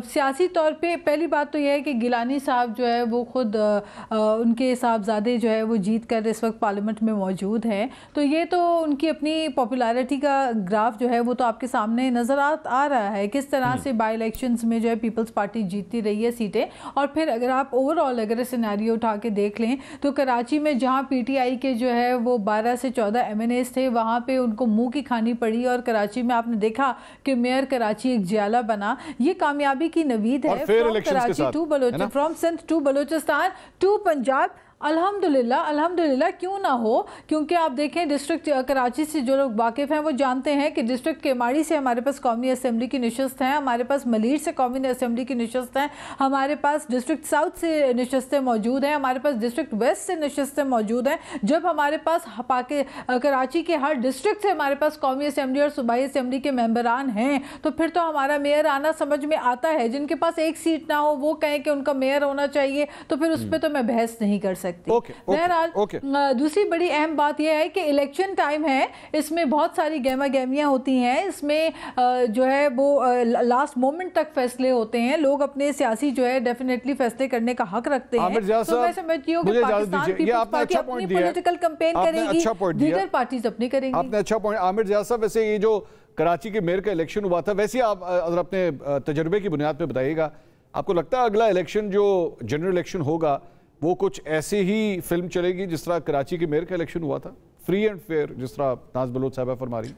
सियासी तौर पे पहली बात तो यह है कि गिलानी साहब जो है वो खुद उनके साहबजादे जो है वो जीत कर इस वक्त पार्लियामेंट में मौजूद हैं, तो ये तो उनकी अपनी पॉपुलैरिटी का ग्राफ जो है वो तो आपके सामने नज़र आ रहा है किस तरह से बाई इलेक्शंस में जो है पीपल्स पार्टी जीतती रही है सीटें। और फिर अगर आप ओवरऑल अगर सिनेरियो उठा के देख लें तो कराची में जहाँ PTI के जो है वो 12 से 14 MNAs थे, वहाँ पर उनको मुँह की खानी पड़ी और कराची में आपने देखा कि मेयर कराची एक जियाला बना। ये कामयाबी की नवीद है from Karachi to Balochistan, from Sindh to Balochistan to Punjab. अल्हम्दुलिल्लाह, अल्हम्दुलिल्लाह क्यों ना हो, क्योंकि आप देखें डिस्ट्रिक्ट कराची से जो लोग वाकिफ़ हैं वो जानते हैं कि डिस्ट्रिक्ट केमाड़ी से हमारे पास कौमी असम्बली की नशस्त हैं, हमारे पास मलीर से कौमी असम्बली की नशस्त हैं, हमारे पास डिस्ट्रिक्ट साउथ से नशस्तें मौजूद हैं, हमारे पास डिस्ट्रिक्ट वेस्ट से नशस्तें मौजूद हैं। जब हमारे पास कराची के हर डिस्ट्रिक्ट से हमारे पास कौमी असम्बली और सूबाई असम्बली के मेंबरान हैं, तो फिर तो हमारा मेयर आना समझ में आता है। जिनके पास एक सीट ना हो वो कहें कि उनका मेयर होना चाहिए, तो फिर उस पर तो मैं बहस नहीं कर सकती। बहरहाल दूसरी बड़ी अहम बात यह है कि इलेक्शन टाइम है, इसमें बहुत सारी गहमा गहमियां होती हैं, इसमें जो है वो लास्ट मोमेंट तक फैसले होते हैं। लोग अपने सियासी जो है डेफिनेटली फैसले करने का हक रखते हैं। तो मैं समझती हूँ कि पाकिस्तान पीपल्स पार्टी अपनी पॉलिटिकल कैंपेन करेगी, दीगर पार्टीज अपनी करेंगी। आपने अच्छा पॉइंट आमिर जिया साहब, वैसे ये जो कराची के मेयर का इलेक्शन हुआ था, वैसे आप अगर अपने तजर्बे की बुनियाद पर बताइएगा, आपको लगता है अगला इलेक्शन जो जनरल इलेक्शन होगा वो कुछ ऐसी ही फिल्म चलेगी जिस तरह कराची के मेयर का इलेक्शन हुआ था, फ्री एंड फेयर, जिस तरह नाज बलोच साहब फरमा रही?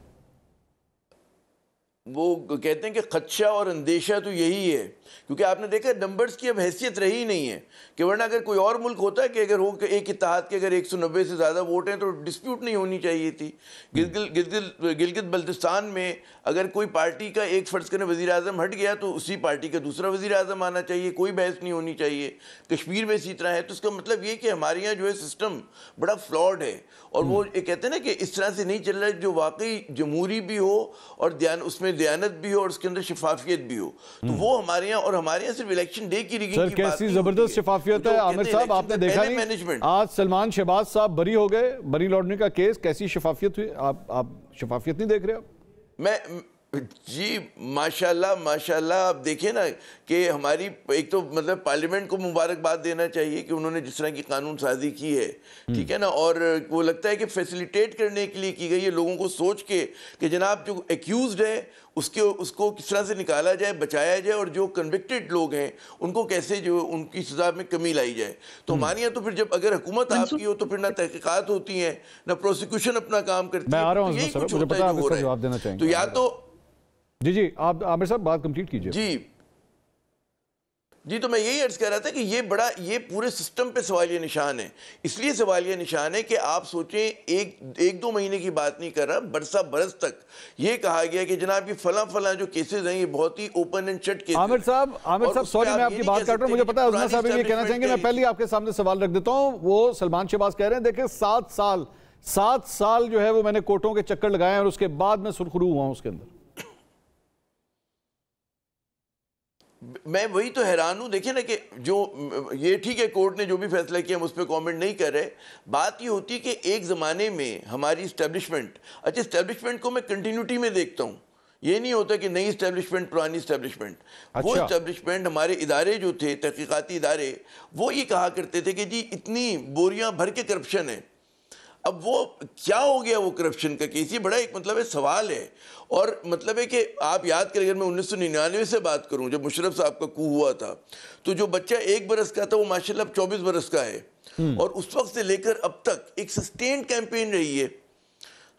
वो कहते हैं कि खदशा और अंदेशा तो यही है, क्योंकि आपने देखा नंबर्स की अब हैसियत रही नहीं है कि वरना अगर कोई और मुल्क होता है कि अगर हो एक इत्तेहाद के अगर 190 से ज़्यादा वोट हैं तो डिस्प्यूट नहीं होनी चाहिए थी। गिलगित बल्तिस्तान में अगर कोई पार्टी का एक फ़र्ज़ करें वज़ीर आज़म हट गया तो उसी पार्टी का दूसरा वज़ीर आज़म आना चाहिए, कोई बहस नहीं होनी चाहिए। कश्मीर में इसी तरह है। तो इसका मतलब ये कि हमारे यहाँ जो है सिस्टम बड़ा फ्लॉड है और वो ये कहते हैं ना कि इस तरह से नहीं चल रहा है जो वाकई जमहूरी भी हो और उसमें दयानत भी हो और उसके अंदर शफाफियत भी हो। तो वो हमारे यहाँ, और हमारे यहाँ सिर्फ इलेक्शन डे की रिगिंग की बात कैसी जबरदस्त शफाफियत है आमिर साहब, आपने देखा नहीं आज सलमान शहबाज साहब बरी हो गए, बरी लौटने का केस, कैसी शफाफियत हुई? आप शफाफियत नहीं देख रहे? आप मैं जी माशाल्लाह माशाल्लाह, आप देखिए ना कि हमारी एक तो मतलब पार्लियामेंट को मुबारकबाद देना चाहिए कि उन्होंने जिस तरह की कानून साजी की है, ठीक है ना, और वो लगता है कि फैसिलिटेट करने के लिए की गई है, लोगों को सोच के कि जनाब जो एक्यूज्ड है उसको किस तरह से निकाला जाए, बचाया जाए, और जो कन्विक्टेड लोग हैं उनको कैसे जो उनकी सजा में कमी लाई जाए। तो हमारे यहाँ तो फिर जब अगर हुकूमत आपकी हो तो फिर ना तहकीकात होती हैं ना प्रोसिक्यूशन अपना काम करती है, तो यही कुछ होता है जो हो रहा है। तो या तो जी आप आमिर साहब बात कंप्लीट कीजिए। जी तो मैं यही अर्ज कर रहा था कि ये पूरे सिस्टम पे सवालिया निशान है। इसलिए सवालिया निशान है कि आप सोचें, एक दो महीने की बात नहीं कर रहा, बरसा बरस तक ये कहा गया कि जनाब ये फला जो केसेस हैं ये बहुत ही open and shut cases. Aamir साहब सॉरी मैं आपकी बात काट रहा हूं, मुझे पता है उस्मान साहब ये कहना चाहेंगे, मैं पहले आपके सामने सवाल रख देता हूं। वो सलमान शहबाज कह रहे हैं देखिए 7 साल 7 साल जो है वो मैंने कोर्टों के चक्कर लगाए और उसके बाद मैं सुरखरू हुआ हूं उसके अंदर। मैं वही तो हैरान हूं। देखिए ना कि जो ये ठीक है कोर्ट ने जो भी फैसला किया हम उस पर कमेंट नहीं कर रहे। बात ये होती है कि एक ज़माने में हमारी इस्टेब्लिशमेंट, अच्छा इस्टेब्लिशमेंट को मैं कंटिन्यूटी में देखता हूँ, ये नहीं होता कि नई इस्टेब्लिशमेंट पुरानी इस्टेब्लिशमेंट। वो इस्टेब्लिशमेंट हमारे इदारे जो थे तहकीकाती इदारे, वो ये कहा करते थे कि जी इतनी बोरियां भर के करप्शन है। अब वो क्या हो गया वो करप्शन का केस, ये बड़ा एक मतलब है सवाल है। और मतलब है कि आप याद करें, अगर मैं 1999 से बात करूं जब मुशर्रफ साहब का कू हुआ था, तो जो बच्चा 1 बरस का था वो माशाल्लाह अब 24 बरस का है। और उस वक्त से लेकर अब तक एक सस्टेन्ड कैंपेन रही है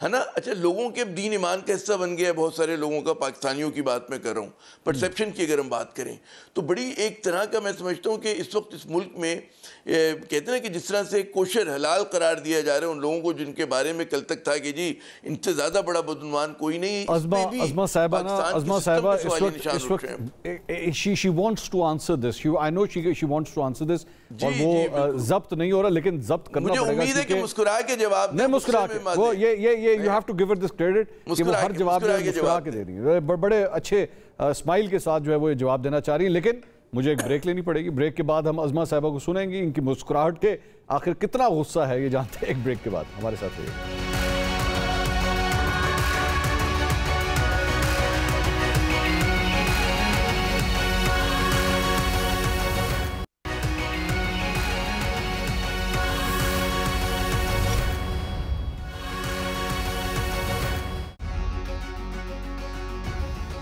ना। अच्छा लोगों के दीन ईमान का हिस्सा बन गया है बहुत सारे लोगों का, पाकिस्तानियों की बात मैं कर रहा हूँ। परसेप्शन की अगर हम बात करें तो बड़ी एक तरह का मैं समझता हूँ कि इस वक्त इस मुल्क में कहते हैं ना कि जिस तरह से कोशर हलाल करार दिया जा रहा है उन लोगों को जिनके बारे में कल तक था कि जी इनसे ज़्यादा बड़ा बदनुमान कोई नहीं। अज़मा साहिबा इस वक्त she wants to answer this. I know she wants to answer this. और वो ज़ब्त नहीं हो रहा, लेकिन ज़ब्त करना पड़ेगा। मुझे उम्मीद है कि मुस्कुरा के जवाब नहीं, मुस्कुरा के वो ये you have to give her this credit कि वो हर जवाब में मुस्कुरा के दे रही है, बड़े अच्छे स्माइल के साथ जो है वो ये जवाब देना चाह रही है। लेकिन मुझे एक ब्रेक लेनी पड़ेगी। ब्रेक के बाद हम अज़मा साहिबा को सुनेंगे, इनकी मुस्कुराहट के आखिर कितना गुस्सा है ये जानते हैं। एक ब्रेक के बाद हमारे साथ रहिए।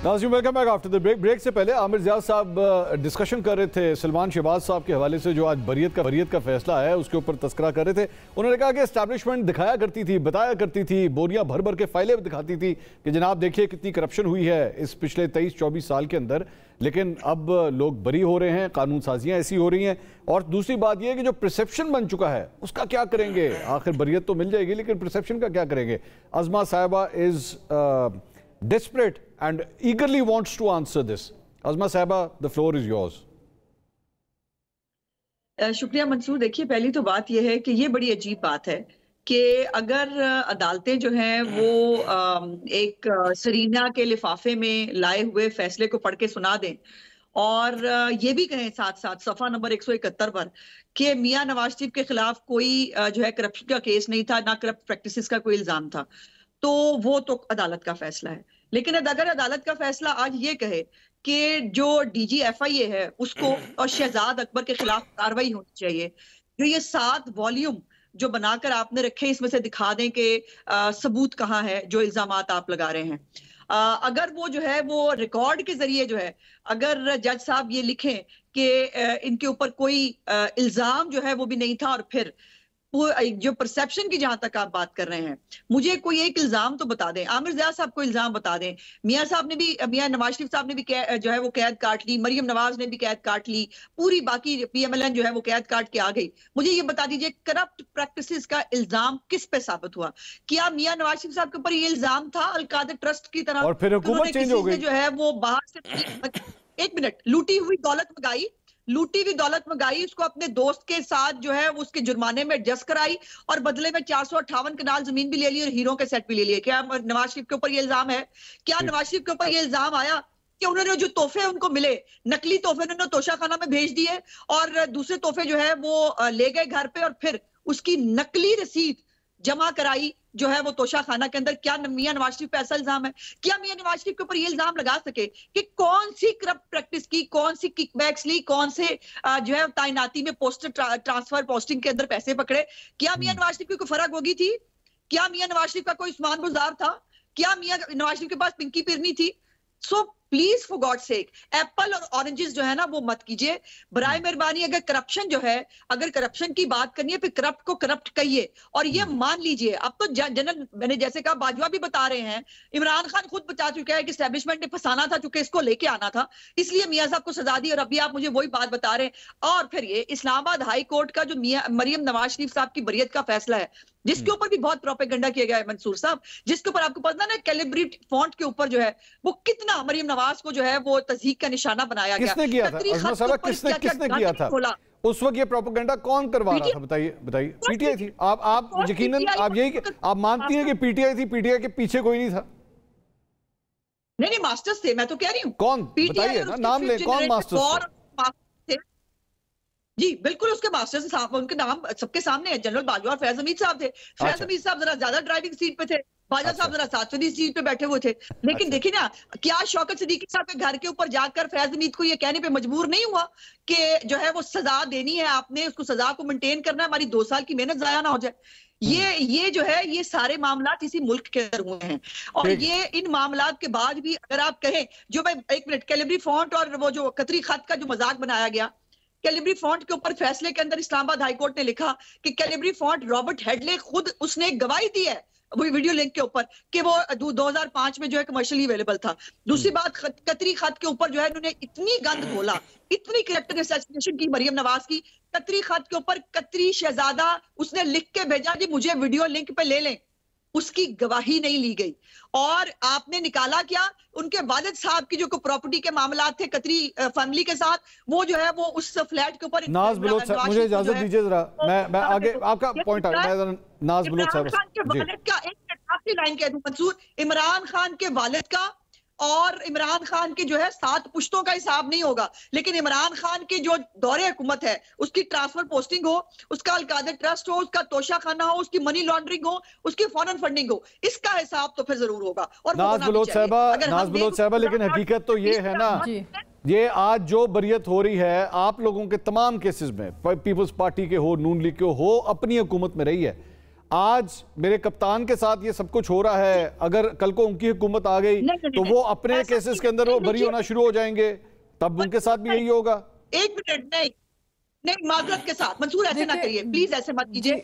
नाज़रीन welcome back after the break. Break से पहले आमिर ज़ियाद साहब डिस्कशन कर रहे थे सलमान शहबाज साहब के हवाले से जो आज बरियत का फैसला है उसके ऊपर तस्करा कर रहे थे। उन्होंने कहा कि एस्टैब्लिशमेंट दिखाया करती थी, बताया करती थी, बोरियां भर भर के फाइलें दिखाती थी कि जनाब देखिए कितनी करप्शन हुई है इस पिछले 23-24 साल के अंदर, लेकिन अब लोग बरी हो रहे हैं, कानून साजियाँ ऐसी हो रही हैं। और दूसरी बात यह कि जो परसेप्शन बन चुका है उसका क्या करेंगे? आखिर बरियत तो मिल जाएगी लेकिन परसेप्शन का क्या करेंगे? अज़मा साहिबा is desperate and eagerly wants to answer this. Azma Sahiba, the floor is yours. शुक्रिया मंसूर। देखिए पहली तो बात यह है कि ये बड़ी अजीब बात है कि अगर अदालतें जो हैं वो एक सरीना के लिफाफे में लाए हुए फैसले को पढ़ के सुना दें और ये भी कहें साथ साथ सफ़ा नंबर 171 पर कि मियां नवाज शरीफ के खिलाफ कोई जो है करप्शन का केस नहीं था, ना करप्ट प्रैक्टिसेस का कोई इल्जाम था, तो वो तो अदालत का फैसला है। लेकिन अगर अदालत का फैसला आज ये कहे कि जो डीजी FIA है उसको और शहजाद अकबर के खिलाफ कार्रवाई होनी चाहिए, जो ये 7 वॉल्यूम जो बनाकर आपने रखे इसमें से दिखा दें कि सबूत कहाँ है जो इल्जामात आप लगा रहे हैं। अगर वो जो है वो रिकॉर्ड के जरिए जो है अगर जज साहब ये लिखें कि इनके ऊपर कोई इल्जाम जो है वो भी नहीं था, और फिर जो परसेप्शन की जहां तक आप बात कर रहे हैं, मुझे कोई एक इल्जाम तो बता दें। आमिर ज़िया साहब को इल्जाम बता दें, मियां साहब ने भी, मियां नवाज शरीफ साहब ने भी जो है वो कैद काट ली, मरियम नवाज ने भी कैद काट ली, पूरी बाकी PMLN जो है वो कैद काट के आ गई। मुझे ये बता दीजिए करप्ट प्रैक्टिसेस का इल्जाम किस पे साबित हुआ? क्या मियां नवाज शरीफ साहब के ऊपर ये इल्जाम था अलकादर ट्रस्ट की तरह, और फिर हुकूमत चेंज हो गई, जो है वो बाहर से एक मिनट लूटी हुई दौलत मंगाई, उसको अपने दोस्त के साथ जो है उसके जुर्माने में एडजस्ट कराई और बदले में 458 कनाल जमीन भी ले ली और हीरो के सेट भी ले लिए। क्या नवाज शरीफ के ऊपर ये इल्जाम है? क्या नवाज शरीफ के ऊपर ये इल्जाम आया कि उन्होंने जो तोहफे उनको मिले, नकली तोहफे उन्होंने तोशाखाना में भेज दिए और दूसरे तोहफे जो है वो ले गए घर पे और फिर उसकी नकली रसीद जमा कराई जो है वो तोशा खाना के अंदर? क्या मियां नवाज शरीफ पे ऐसा इल्जाम है? क्या मियां नवाज शरीफ के ऊपर ये इल्जाम लगा सके कि कौन सी करप्ट प्रैक्टिस की, कौन सी किकबैक्स ली, कौन से जो है तैनाती में पोस्टर ट्रांसफर पोस्टिंग के अंदर पैसे पकड़े? क्या मियां नवाज शरीफ की कोई फर्क होगी थी? क्या मियां नवाज शरीफ का कोई उस्मान गुजार था? क्या मियां नवाज शरीफ के पास पिंकी पिरनी थी? So please for God sake Apple और ऑरेंजेस जो है ना वो मत कीजिए बराए मेहरबानी। अगर करप्शन जो है, अगर करप्शन की बात करनी है फिर करप्ट को करप्ट कहिए और ये मान लीजिए। अब तो जनरल मैंने जैसे कहा बाजवा भी बता रहे हैं, इमरान खान खुद बता चुका है कि एस्टेब्लिशमेंट ने फंसाना था चूंकि इसको लेके आना था, इसलिए मियां साहब को सजा दी और अभी आप मुझे वही बात बता रहे हैं। और फिर ये इस्लामाबाद हाई कोर्ट का जो मरियम नवाज शरीफ साहब की बरियत का फैसला है जिसके ऊपर भी बहुत प्रोपेगेंडा किया गया है मंसूर साहब, जिसके ऊपर आपको पता ना कैलिब्रेट फॉन्ट के ऊपर जो है वो कितना मरियम नवाज को जो है वो तज़हीक का निशाना बनाया गया। किसने किया था? किसने किया था? उस वक्त ये प्रोपेगेंडा कौन करवा रहा था? बताइए बताइए। पीटीआई थी। आप यकीनन आप यही आप मानती हैं कि पीटीआई थी, पीटीआई के पीछे कोई नहीं था? नहीं, मास्टर्स थे, मैं तो कह रही हूँ। कौन बताइए ना, नाम ले, कौन मास्टर्स थे? जी बिल्कुल, उसके मास्टर्स साहब, उनके नाम सबके सामने है। जनरल बाजवा और फैज हमीद साहब थे। फैज हमीद साहब जरा ज्यादा ड्राइविंग सीट पे थे, बाजवा साहब जरा 7वीं सीट पे बैठे हुए थे। लेकिन देखिए ना, क्या शौकत सिद्दीकी साहब के घर के ऊपर जाकर फैज हमीद को ये कहने पे मजबूर नहीं हुआ कि जो है वो सजा देनी है, आपने उसको सजा को मेंटेन करना है, हमारी 2 साल की मेहनत जाया ना हो जाए। ये जो है, ये सारे मामलात इसी मुल्क के अंदर हुए हैं। और ये इन मामलात के बाद भी अगर आप कहें, जो मैं 1 मिनट, कैलिबरी फॉन्ट और वो जो कतरी खत का जो मजाक बनाया गया, कैलिबरी फॉन्ट के ऊपर फैसले के अंदर इस्लामाबाद हाईकोर्ट ने लिखा कि कैलिबरी फॉन्ट, रॉबर्ट हेडले खुद उसने एक गवाही दी है वही वीडियो लिंक के ऊपर कि वो 2005 में जो है कमर्शियली अवेलेबल था। दूसरी बात, कतरी खत के ऊपर जो है इन्होंने इतनी गंद बोला, इतनी कैरेक्टर असैसिनेशन की मरियम नवाज की। कतरी खत के ऊपर कतरी शहजादा उसने लिख के भेजा जी मुझे वीडियो लिंक पे ले लें, उसकी गवाही नहीं ली गई। और आपने निकाला क्या, उनके वालिद साहब की जो प्रॉपर्टी के मामला थे कतरी फैमिली के साथ, वो जो है वो उस फ्लैट के ऊपर। नाज बलोच साहब, मुझे इजाजत दीजिए जरा, मैं आगे आपका पॉइंट आ गया। नाज बलोच साहब का एक आखिरी लाइन कह दूं मंसूर, इमरान खान के वालिद का और इमरान खान के जो है 7 पुश्तों का हिसाब नहीं होगा, लेकिन इमरान खान की जो दौरे हुकूमत है, उसकी ट्रांसफर पोस्टिंग हो, उसका अलकादर ट्रस्ट हो, उसका तोशा खाना हो, उसकी मनी लॉन्ड्रिंग हो, उसकी फॉरेन फंडिंग हो, इसका हिसाब तो फिर जरूर होगा। और नाज बलोच साहबा, लेकिन हकीकत तो ये है ना, ये आज जो बरियत हो रही है आप लोगों के तमाम केसेस में, पीपल्स पार्टी के हो, नून लीग के हो, अपनी हुकूमत में रही है। आज मेरे कप्तान के साथ ये सब कुछ हो रहा है, अगर कल को उनकी हुकूमत आ गई तो वो अपने केसेस के अंदर वो बरी होना शुरू हो जाएंगे, तब उनके साथ भी यही होगा। 1 मिनट, नहीं माजरत के साथ मंसूर ऐसे ना करिए प्लीज, ऐसे मत कीजिए।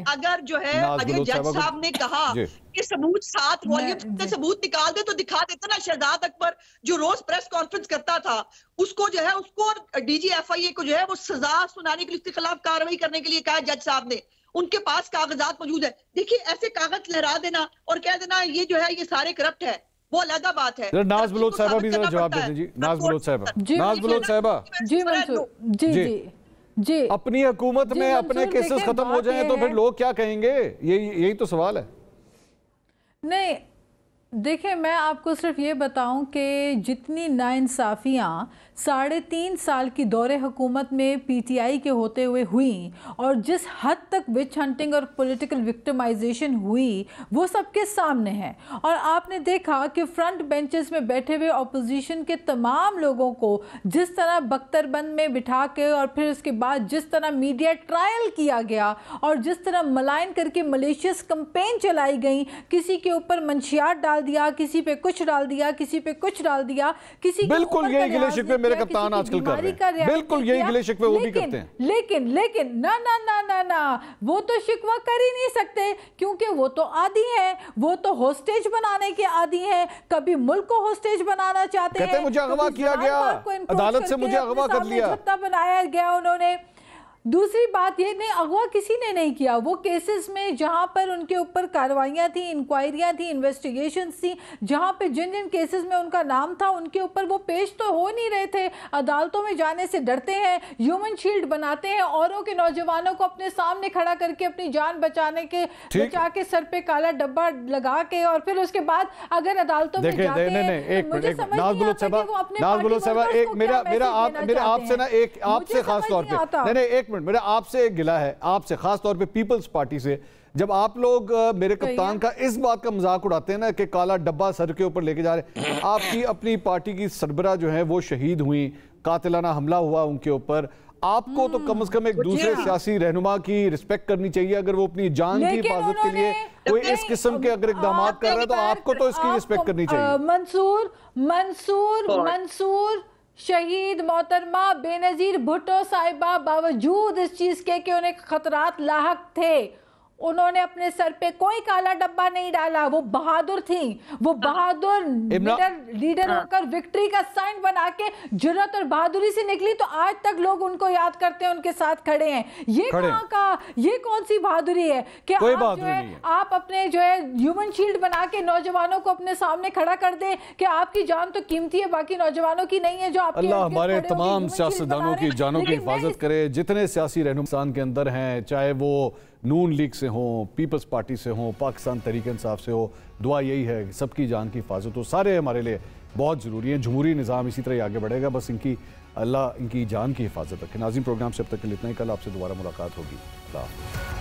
अगर जो है अगर जज साहब ने कहा कि सबूत 7 वॉल्यूम से सबूत निकाल दे तो दिखा देता ना। शहजाद अकबर जो रोज प्रेस कॉन्फ्रेंस करता था, उसको जो है उसको डीजी FIA को जो है वो सजा सुनाने के लिए, उसके खिलाफ कार्रवाई करने के लिए कहा जज साहब ने। उनके पास कागजात मौजूद है। देखिए ऐसे कागज लहरा देना और कह देना ये जो है ये सारे करप्ट है, वो अलग बात है। नाज बलोच साहबा भी जरा जवाब दे दीजिए। नाज बलोच साहबा, नाज बलोच साहबा जी मंसूर जी अपनी हुकूमत में अपने केसेस खत्म हो जाएं तो फिर लोग क्या कहेंगे? यही तो सवाल है। नहीं देखिए, मैं आपको सिर्फ ये बताऊं कि जितनी नाइंसाफ़ियाँ 3.5 साल की दौरे हुकूमत में PTI के होते हुए हुई और जिस हद तक विच हंटिंग और पॉलिटिकल विक्टिमाइजेशन हुई वो सबके सामने है। और आपने देखा कि फ्रंट बेंचेस में बैठे हुए अपोजिशन के तमाम लोगों को जिस तरह बख्तरबंद में बिठा के और फिर उसके बाद जिस तरह मीडिया ट्रायल किया गया और जिस तरह मलाइन करके मलेशियस कंपेन चलाई गई, किसी के ऊपर मंशियात डाल दिया, किसी पे कुछ डाल दिया, किसी पे कुछ डाल दिया, किसी बिल्कुल यही गिले शिकवे मेरे कप्तान आजकल कर रहे हैं, बिल्कुल यही गिले शिकवे वो भी करते हैं। लेकिन ना ना ना ना ना वो तो शिकवा कर ही नहीं सकते, क्योंकि वो तो आदी है, वो तो होस्टेज बनाने के आदी है। कभी मुल्क को होस्टेज बनाना चाहते हैं, मुझे अगवा किया गया, अदालत से मुझे अगवा कर लिया, बनाया गया उन्होंने। दूसरी बात ये, नहीं अगवा किसी ने नहीं किया। वो केसेस में जहाँ पर उनके ऊपर कार्रवाइयाँ थी, इंक्वायरियाँ थी, इन्वेस्टिगेशंस थी, जहाँ पे जिन जिन केसेस में उनका नाम था उनके ऊपर वो पेश तो हो नहीं रहे थे। अदालतों में जाने से डरते हैं, ह्यूमन शील्ड बनाते हैं, औरों के नौजवानों को अपने सामने खड़ा करके अपनी जान बचा के सर पे काला डब्बा लगा के, और फिर उसके बाद अगर अदालतों में जाते हैं, मुझे समझ नहीं आता कि वो अपने आपसे खास तौर पे मेरा आपसे एक गिला है, आपसे खास तौर पे पीपल्स पार्टी से, जब आप लोग मेरे कप्तान का इस बात का मजाक उड़ाते हैं ना कि काला डब्बा सर के ऊपर लेके जा रहे हैं। आपकी अपनी पार्टी की सरबरा जो है वो शहीद हुई, कातिलाना हमला हुआ उनके ऊपर। आपको तो कम से कम एक दूसरे सियासी रहनुमा की रिस्पेक्ट करनी चाहिए। अगर वो अपनी जान की हिफाजत के लिए कोई इस किस्म के अगर इकदाम कर रहा है तो आपको तो इसकी रिस्पेक्ट करनी चाहिए। मंसूर शहीद मोहतरमा बेनजीर भुट्टो साहिबा बावजूद इस चीज के कि उन्हें खतरात लाहक थे, उन्होंने अपने सर पे कोई काला डब्बा नहीं डाला, वो बहादुर थी, वो बहादुर लीडर होकर विक्ट्री का साइन बना के जुर्रत और बहादुरी से निकली, तो आज तक लोग उनको याद करते हैं, उनके साथ खड़े हैं। ये कहाँ का, ये कौन सी बहादुरी है कि आप जो है आप अपने जो है ह्यूमन शील्ड बना के नौजवानों को अपने सामने खड़ा कर दें कि आपकी जान तो कीमती है, बाकी नौजवानों की नहीं है। जो आपके अल्लाह हमारे तमाम सियासतदानों की जानों की हिफाजत करे, जितने सियासी रहनुमान के अंदर हैं, चाहे वो नून लीग से हो, पीपल्स पार्टी से हो, पाकिस्तान तहरीक इंसाफ से हो, दुआ यही है कि सबकी जान की हिफाजत हो। सारे हमारे लिए बहुत ज़रूरी है। जमहूरी निज़ाम इसी तरह आगे बढ़ेगा, बस इनकी अल्लाह इनकी जान की हिफाजत रखे। नाज़रीन, प्रोग्राम से अब तक के लिए इतना ही। कल आपसे दोबारा मुलाकात होगी। अल्लाह।